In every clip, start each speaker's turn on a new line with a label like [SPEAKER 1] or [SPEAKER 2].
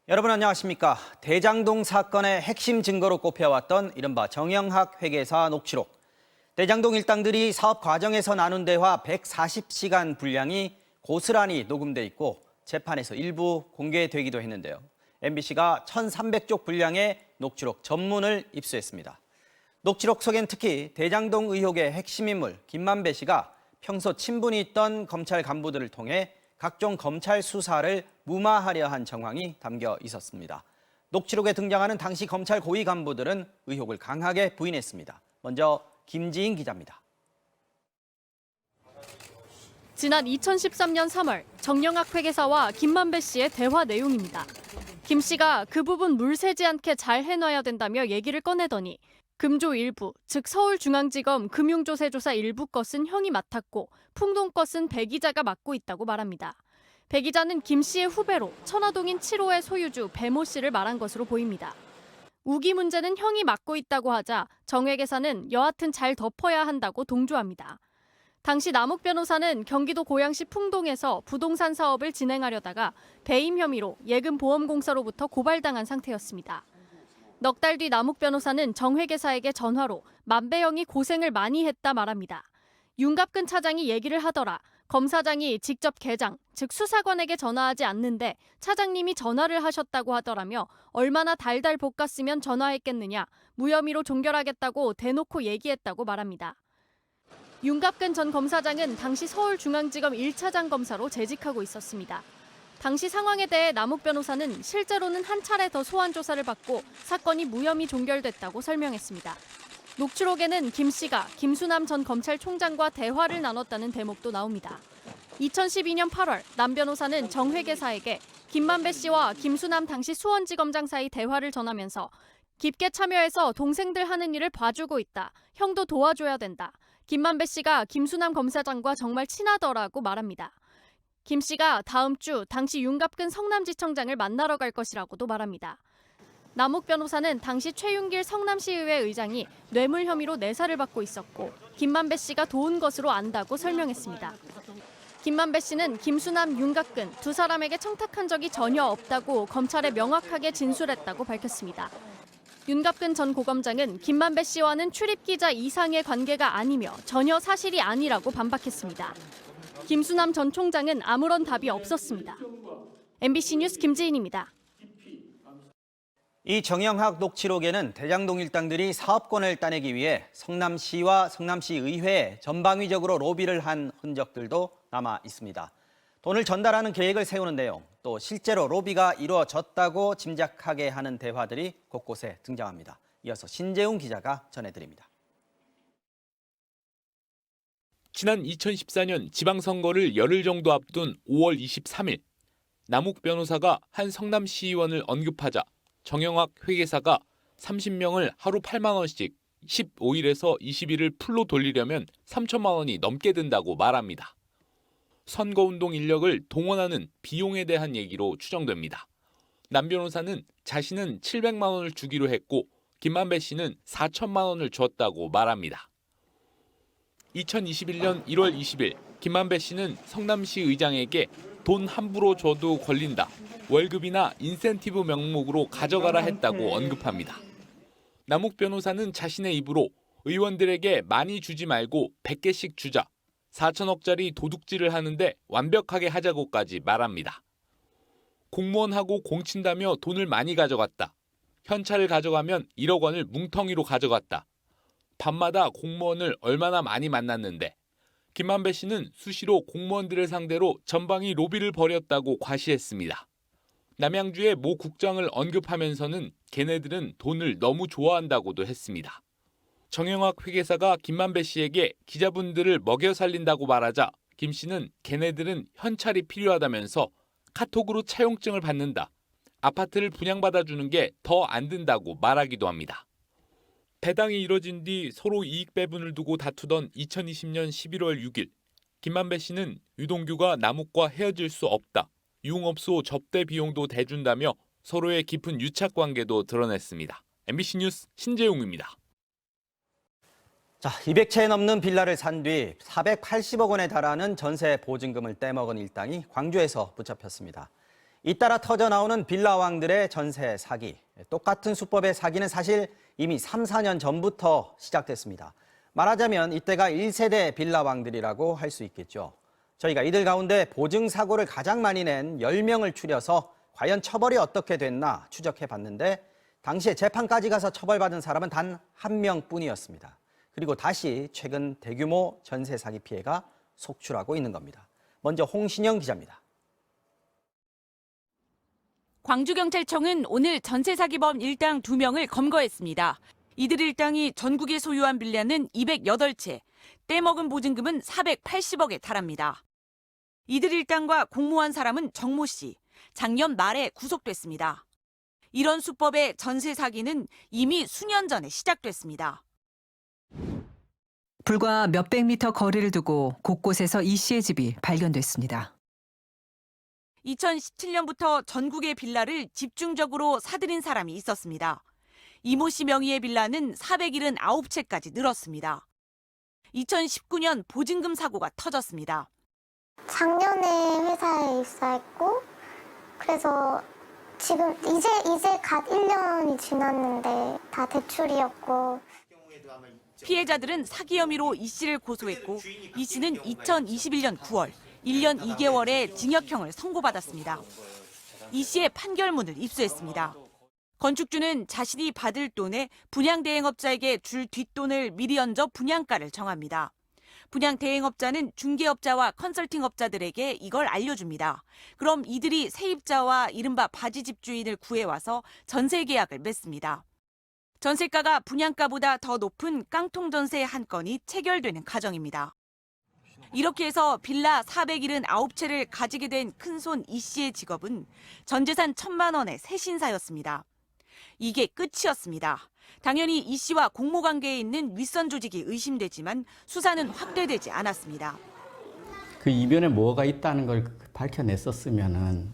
[SPEAKER 1] 여러분 안녕하십니까. 대장동 사건의 핵심 증거로 꼽혀왔던 이른바 정영학 회계사 녹취록. 대장동 일당들이 사업 과정에서 나눈 대화 140시간 분량이 고스란히 녹음돼 있고 재판에서 일부 공개되기도 했는데요. MBC가 1,300쪽 분량의 녹취록 전문을 입수했습니다. 녹취록 속엔 특히 대장동 의혹의 핵심 인물 김만배 씨가 평소 친분이 있던 검찰 간부들을 통해 각종 검찰 수사를 무마하려 한 정황이 담겨 있었습니다. 녹취록에 등장하는 당시 검찰 고위 간부들은 의혹을 강하게 부인했습니다. 먼저 김지인 기자입니다.
[SPEAKER 2] 지난 2013년 3월 정영학 회계사와 김만배 씨의 대화 내용입니다. 김 씨가 그 부분 물 새지 않게 잘 해놔야 된다며 얘기를 꺼내더니 금조 일부, 즉 서울중앙지검 금융조세조사 일부 것은 형이 맡았고 풍동 것은 배 기자가 맡고 있다고 말합니다. 배 기자는 김 씨의 후배로 천화동인 7호의 소유주 배모 씨를 말한 것으로 보입니다. 우기 문제는 형이 맡고 있다고 하자 정 회계사는 여하튼 잘 덮어야 한다고 동조합니다. 당시 남욱 변호사는 경기도 고양시 풍동에서 부동산 사업을 진행하려다가 배임 혐의로 예금보험공사로부터 고발당한 상태였습니다. 넉 달 뒤 남욱 변호사는 정 회계사에게 전화로 만배 형이 고생을 많이 했다 말합니다. 윤갑근 차장이 얘기를 하더라. 검사장이 직접 계장, 즉 수사관에게 전화하지 않는데 차장님이 전화를 하셨다고 하더라며 얼마나 달달 볶았으면 전화했겠느냐, 무혐의로 종결하겠다고 대놓고 얘기했다고 말합니다. 윤갑근 전 검사장은 당시 서울중앙지검 1차장 검사로 재직하고 있었습니다. 당시 상황에 대해 남욱 변호사는 실제로는 한 차례 더 소환 조사를 받고 사건이 무혐의 종결됐다고 설명했습니다. 녹취록에는 김 씨가 김수남 전 검찰총장과 대화를 나눴다는 대목도 나옵니다. 2012년 8월 남 변호사는 정 회계사에게 김만배 씨와 김수남 당시 수원지검장 사이 대화를 전하면서 깊게 참여해서 동생들 하는 일을 봐주고 있다. 형도 도와줘야 된다. 김만배 씨가 김수남 검사장과 정말 친하더라고 말합니다. 김 씨가 다음 주 당시 윤갑근 성남지청장을 만나러 갈 것이라고도 말합니다. 남욱 변호사는 당시 최윤길 성남시의회 의장이 뇌물 혐의로 내사를 받고 있었고 김만배 씨가 도운 것으로 안다고 설명했습니다. 김만배 씨는 김수남, 윤갑근 두 사람에게 청탁한 적이 전혀 없다고 검찰에 명확하게 진술했다고 밝혔습니다. 윤갑근 전 고검장은 김만배 씨와는 출입기자 이상의 관계가 아니며 전혀 사실이 아니라고 반박했습니다. 김수남 전 총장은 아무런 답이 없었습니다. MBC 뉴스 김지인입니다.
[SPEAKER 1] 이 정영학 녹취록에는 대장동 일당들이 사업권을 따내기 위해 성남시와 성남시 의회에 전방위적으로 로비를 한 흔적들도 남아 있습니다. 돈을 전달하는 계획을 세우는 내용, 또 실제로 로비가 이루어졌다고 짐작하게 하는 대화들이 곳곳에 등장합니다. 이어서 신재웅 기자가 전해드립니다.
[SPEAKER 3] 지난 2014년 지방선거를 열흘 정도 앞둔 5월 23일, 남욱 변호사가 한 성남시의원을 언급하자 정영학 회계사가 30명을 하루 8만 원씩 15일에서 20일을 풀로 돌리려면 3천만 원이 넘게 든다고 말합니다. 선거운동 인력을 동원하는 비용에 대한 얘기로 추정됩니다. 남 변호사는 자신은 700만 원을 주기로 했고 김만배 씨는 4천만 원을 줬다고 말합니다. 2021년 1월 20일 김만배 씨는 성남시 의장에게 돈 함부로 줘도 걸린다. 월급이나 인센티브 명목으로 가져가라 했다고 언급합니다. 남욱 변호사는 자신의 입으로 의원들에게 많이 주지 말고 100개씩 주자. 4천억짜리 도둑질을 하는데 완벽하게 하자고까지 말합니다. 공무원하고 공친다며 돈을 많이 가져갔다. 현찰을 가져가면 1억 원을 뭉텅이로 가져갔다. 밤마다 공무원을 얼마나 많이 만났는데 김만배 씨는 수시로 공무원들을 상대로 전방위 로비를 벌였다고 과시했습니다. 남양주의 모 국장을 언급하면서는 걔네들은 돈을 너무 좋아한다고도 했습니다. 정영학 회계사가 김만배 씨에게 기자분들을 먹여 살린다고 말하자 김 씨는 걔네들은 현찰이 필요하다면서 카톡으로 차용증을 받는다. 아파트를 분양받아주는 게 더 안 든다고 말하기도 합니다. 배당이 이뤄진 뒤 서로 이익 배분을 두고 다투던 2020년 11월 6일 김만배 씨는 유동규가 남욱과 헤어질 수 없다. 유흥업소 접대 비용도 대준다며 서로의 깊은 유착 관계도 드러냈습니다. MBC 뉴스 신재웅입니다.
[SPEAKER 1] 자, 200채 넘는 빌라를 산 뒤 480억 원에 달하는 전세 보증금을 떼먹은 일당이 광주에서 붙잡혔습니다. 잇따라 터져나오는 빌라왕들의 전세 사기. 똑같은 수법의 사기는 사실 이미 3, 4년 전부터 시작됐습니다. 말하자면 이때가 1세대 빌라왕들이라고 할 수 있겠죠. 저희가 이들 가운데 보증사고를 가장 많이 낸 10명을 추려서 과연 처벌이 어떻게 됐나 추적해봤는데 당시에 재판까지 가서 처벌받은 사람은 단 1명뿐이었습니다. 그리고 다시 최근 대규모 전세 사기 피해가 속출하고 있는 겁니다. 먼저 홍신영 기자입니다.
[SPEAKER 4] 광주경찰청은 오늘 전세사기범 일당 2명을 검거했습니다. 이들 일당이 전국에 소유한 빌라는 208채, 떼먹은 보증금은 480억에 달합니다. 이들 일당과 공모한 사람은 정모 씨, 작년 말에 구속됐습니다. 이런 수법의 전세 사기는 이미 수년 전에 시작됐습니다.
[SPEAKER 5] 불과 몇백 미터 거리를 두고 곳곳에서 이 씨의 집이 발견됐습니다.
[SPEAKER 4] 2017년부터 전국의 빌라를 집중적으로 사들인 사람이 있었습니다. 이모 씨 명의의 빌라는 479채까지 늘었습니다. 2019년 보증금 사고가 터졌습니다.
[SPEAKER 6] 작년에 회사에 입사했고 그래서 지금 이제 갓 1년이 지났는데 다 대출이었고.
[SPEAKER 4] 피해자들은 사기 혐의로 이 씨를 고소했고 이 씨는 2021년 9월 1년 2개월의 징역형을 선고받았습니다. 이 씨의 판결문을 입수했습니다. 건축주는 자신이 받을 돈에 분양대행업자에게 줄 뒷돈을 미리 얹어 분양가를 정합니다. 분양대행업자는 중개업자와 컨설팅업자들에게 이걸 알려줍니다. 그럼 이들이 세입자와 이른바 바지집주인을 구해와서 전세계약을 맺습니다. 전세가가 분양가보다 더 높은 깡통전세 한 건이 체결되는 과정입니다. 이렇게 해서 빌라 479채를 가지게 된 큰손 이 씨의 직업은 전재산 1,000만 원의 새신사였습니다. 이게 끝이었습니다. 당연히 이 씨와 공모관계에 있는 윗선 조직이 의심되지만 수사는 확대되지 않았습니다.
[SPEAKER 7] 그 이변에 뭐가 있다는 걸 밝혀냈었으면은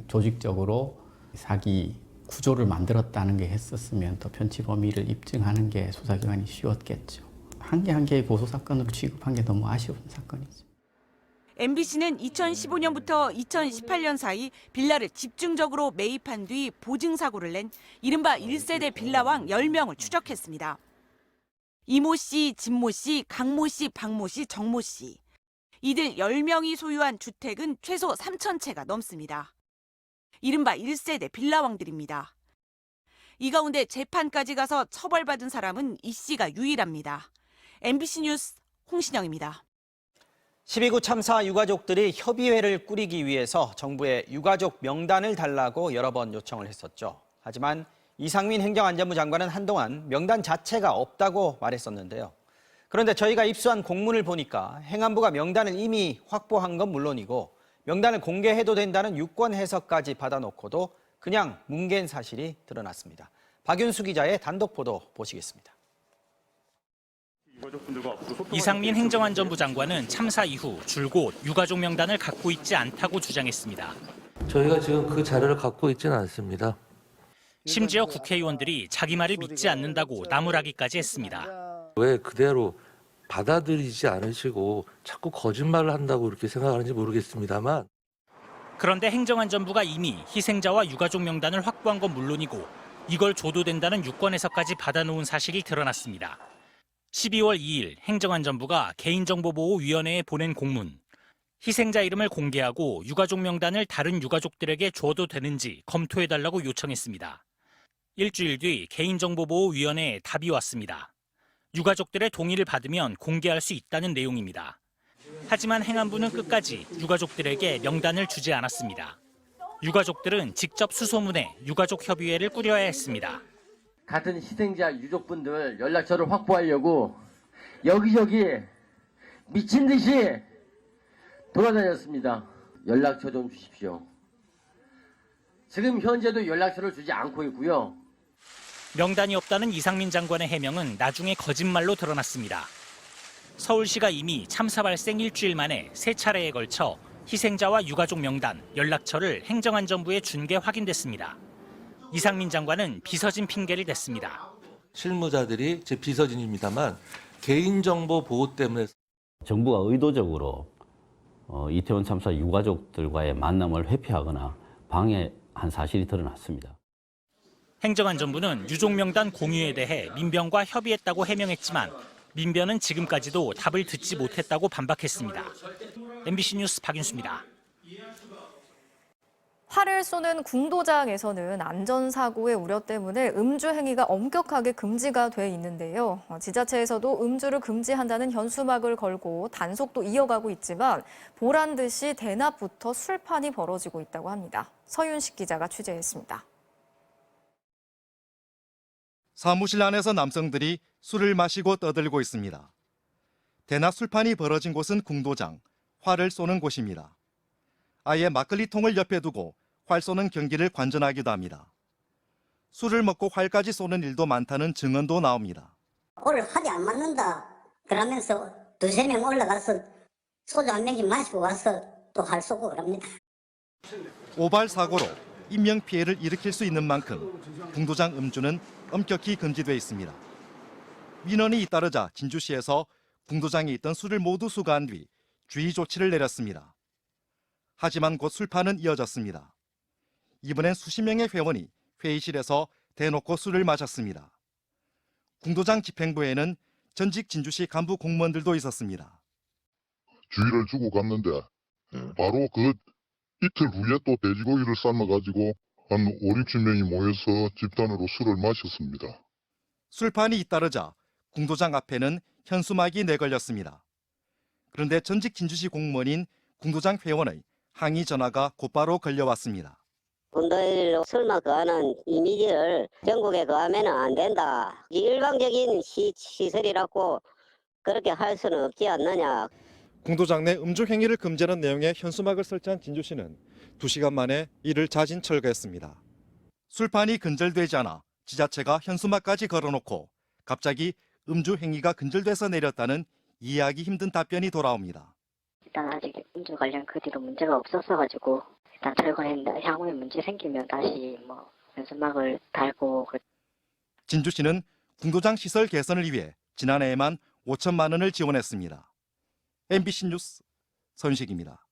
[SPEAKER 7] 조직적으로 사기 구조를 만들었다는 게 했었으면 더 편취 범위를 입증하는 게 수사기관이 쉬웠겠죠. 한 개 한 개의 고소 사건으로 취급한 게 너무 아쉬운 사건이죠.
[SPEAKER 4] MBC는 2015년부터 2018년 사이 빌라를 집중적으로 매입한 뒤 보증사고를 낸 이른바 1세대 빌라왕 10명을 추적했습니다. 이모 씨, 진모 씨, 강모 씨, 박모 씨, 정모 씨. 이들 10명이 소유한 주택은 최소 3,000채가 넘습니다. 이른바 1세대 빌라왕들입니다. 이 가운데 재판까지 가서 처벌받은 사람은 이 씨가 유일합니다. MBC 뉴스 홍신영입니다.
[SPEAKER 1] 12구 참사 유가족들이 협의회를 꾸리기 위해서 정부에 유가족 명단을 달라고 여러 번 요청을 했었죠. 하지만 이상민 행정안전부 장관은 한동안 명단 자체가 없다고 말했었는데요. 그런데 저희가 입수한 공문을 보니까 행안부가 명단을 이미 확보한 건 물론이고 명단을 공개해도 된다는 유권 해석까지 받아놓고도 그냥 뭉갠 사실이 드러났습니다. 박윤수 기자의 단독 보도 보시겠습니다.
[SPEAKER 8] 이상민 행정안전부 장관은 참사 이후 줄곧 유가족 명단을 갖고 있지 않다고 주장했습니다.
[SPEAKER 9] 저희가 지금 그 자료를 갖고 있지는 않습니다.
[SPEAKER 8] 심지어 국회의원들이 자기 말을 믿지 않는다고 나무라기까지 했습니다.
[SPEAKER 9] 왜 그대로 받아들이지 않으시고 자꾸 거짓말을 한다고 이렇게 생각하는지 모르겠습니다만.
[SPEAKER 8] 그런데 행정안전부가 이미 희생자와 유가족 명단을 확보한 건 물론이고 이걸 줘도 된다는 유권에서까지 받아놓은 사실이 드러났습니다. 12월 2일 행정안전부가 개인정보보호위원회에 보낸 공문. 희생자 이름을 공개하고 유가족 명단을 다른 유가족들에게 줘도 되는지 검토해달라고 요청했습니다. 일주일 뒤 개인정보보호위원회에 답이 왔습니다. 유가족들의 동의를 받으면 공개할 수 있다는 내용입니다. 하지만 행안부는 끝까지 유가족들에게 명단을 주지 않았습니다. 유가족들은 직접 수소문해 유가족협의회를 꾸려야 했습니다.
[SPEAKER 10] 같은 희생자 유족분들 연락처를 확보하려고 여기저기 미친 듯이 돌아다녔습니다. 연락처 좀 주십시오. 지금 현재도 연락처를 주지 않고 있고요.
[SPEAKER 8] 명단이 없다는 이상민 장관의 해명은 나중에 거짓말로 드러났습니다. 서울시가 이미 참사 발생 일주일 만에 3차례에 걸쳐 희생자와 유가족 명단, 연락처를 행정안전부에 준 게 확인됐습니다. 이상민 장관은 비서진 핑계를 댔습니다.
[SPEAKER 9] 실무자들이 제 비서진입니다만 개인정보 보호 때문에
[SPEAKER 11] 정부가 의도적으로 이태원 참사 유가족들과의 만남을 회피하거나 방해한 사실이 드러났습니다.
[SPEAKER 8] 행정안전부는 유족명단 공유에 대해 민변과 협의했다고 해명했지만 민변은 지금까지도 답을 듣지 못했다고 반박했습니다. MBC 뉴스 박윤수입니다.
[SPEAKER 12] 활을 쏘는 궁도장에서는 안전사고의 우려 때문에 음주 행위가 엄격하게 금지가 돼 있는데요. 지자체에서도 음주를 금지한다는 현수막을 걸고 단속도 이어가고 있지만 보란 듯이 대낮부터 술판이 벌어지고 있다고 합니다. 서윤식 기자가 취재했습니다.
[SPEAKER 13] 사무실 안에서 남성들이 술을 마시고 떠들고 있습니다. 대낮 술판이 벌어진 곳은 궁도장, 활을 쏘는 곳입니다. 아예 막걸리통을 옆에 두고 활 쏘는 경기를 관전하기도 합니다. 술을 먹고 활까지 쏘는 일도 많다는 증언도 나옵니다.
[SPEAKER 14] 오늘 활이 안 맞는다 그러면서 두세 명 올라가서 소주 한 병씩 마시고 와서 또 활 쏘고 그럽니다.
[SPEAKER 13] 오발 사고로 인명피해를 일으킬 수 있는 만큼 궁도장 음주는 엄격히 금지돼 있습니다. 민원이 잇따르자 진주시에서 궁도장에 있던 술을 모두 수거한 뒤 주의 조치를 내렸습니다. 하지만 곧 술판은 이어졌습니다. 이번엔 수십 명의 회원이 회의실에서 대놓고 술을 마셨습니다. 궁도장 집행부에는 전직 진주시 간부 공무원들도 있었습니다.
[SPEAKER 15] 주의를 주고 갔는데 바로 그 이틀 후에 또 돼지고기를 삶아가지고 한 5, 60명이 모여서 집단으로 술을 마셨습니다.
[SPEAKER 13] 술판이 잇따르자 궁도장 앞에는 현수막이 내걸렸습니다. 그런데 전직 진주시 공무원인 궁도장 회원의 항의 전화가 곧바로 걸려왔습니다.
[SPEAKER 16] 군도일로 술만 거하는 이미지를 전국에 거하면 안 된다. 일방적인 시설이라고 그렇게 할 수는 없지 않느냐.
[SPEAKER 13] 궁도장 내 음주 행위를 금지하는 내용의 현수막을 설치한 진주시는 2시간 만에 이를 자진 철거했습니다. 술판이 근절되지 않아 지자체가 현수막까지 걸어놓고 갑자기 음주 행위가 근절돼서 내렸다는 이해하기 힘든 답변이 돌아옵니다.
[SPEAKER 17] 일단 아직 음주 관련 그 뒤로 문제가 없었어가지고 일단 철거했는데 향후에 문제 생기면 다시 현수막을 달고.
[SPEAKER 13] 진주시는 궁도장 시설 개선을 위해 지난해에만 5천만 원을 지원했습니다. MBC 뉴스 서윤식입니다.